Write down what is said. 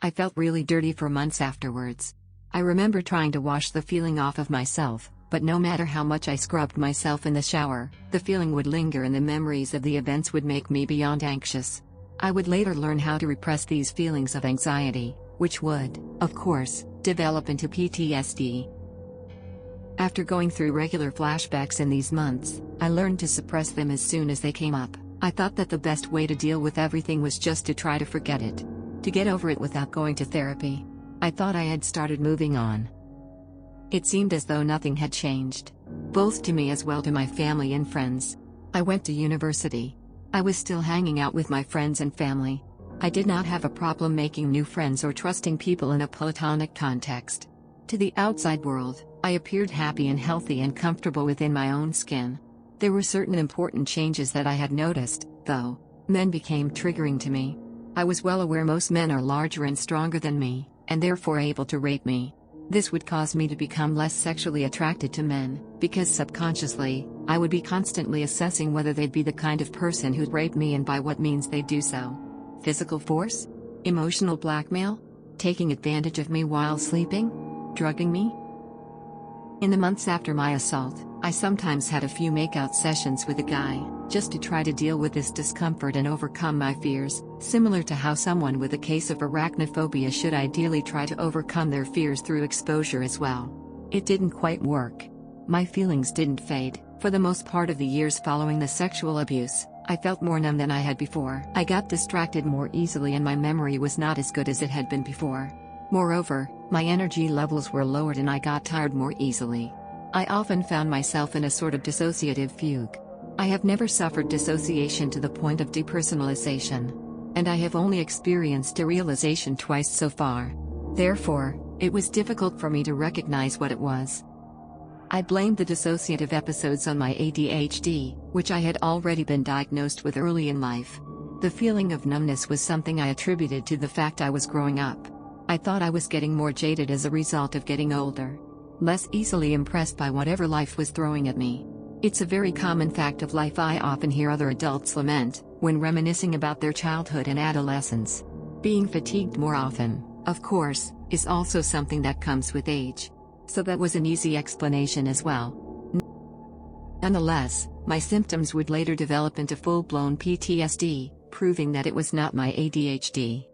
I felt really dirty for months afterwards. I remember trying to wash the feeling off of myself, but no matter how much I scrubbed myself in the shower, the feeling would linger and the memories of the events would make me beyond anxious. I would later learn how to repress these feelings of anxiety, which would, of course, develop into PTSD. After going through regular flashbacks in these months, I learned to suppress them as soon as they came up. I thought that the best way to deal with everything was just to try to forget it. To get over it without going to therapy. I thought I had started moving on. It seemed as though nothing had changed. Both to me as well to my family and friends. I went to university. I was still hanging out with my friends and family. I did not have a problem making new friends or trusting people in a platonic context. To the outside world, I appeared happy and healthy and comfortable within my own skin. There were certain important changes that I had noticed, though. Men became triggering to me. I was well aware most men are larger and stronger than me, and therefore able to rape me. This would cause me to become less sexually attracted to men, because subconsciously, I would be constantly assessing whether they'd be the kind of person who'd rape me and by what means they'd do so. Physical force? Emotional blackmail? Taking advantage of me while sleeping? Drugging me? In the months after my assault, I sometimes had a few makeout sessions with a guy, just to try to deal with this discomfort and overcome my fears, similar to how someone with a case of arachnophobia should ideally try to overcome their fears through exposure as well. It didn't quite work. My feelings didn't fade. For the most part of the years following the sexual abuse, I felt more numb than I had before. I got distracted more easily and my memory was not as good as it had been before. Moreover, my energy levels were lowered and I got tired more easily. I often found myself in a sort of dissociative fugue. I have never suffered dissociation to the point of depersonalization. And I have only experienced derealization twice so far. Therefore, it was difficult for me to recognize what it was. I blamed the dissociative episodes on my ADHD, which I had already been diagnosed with early in life. The feeling of numbness was something I attributed to the fact I was growing up. I thought I was getting more jaded as a result of getting older. Less easily impressed by whatever life was throwing at me. It's a very common fact of life I often hear other adults lament, when reminiscing about their childhood and adolescence. Being fatigued more often, of course, is also something that comes with age. So that was an easy explanation as well. Nonetheless, my symptoms would later develop into full-blown PTSD, proving that it was not my ADHD.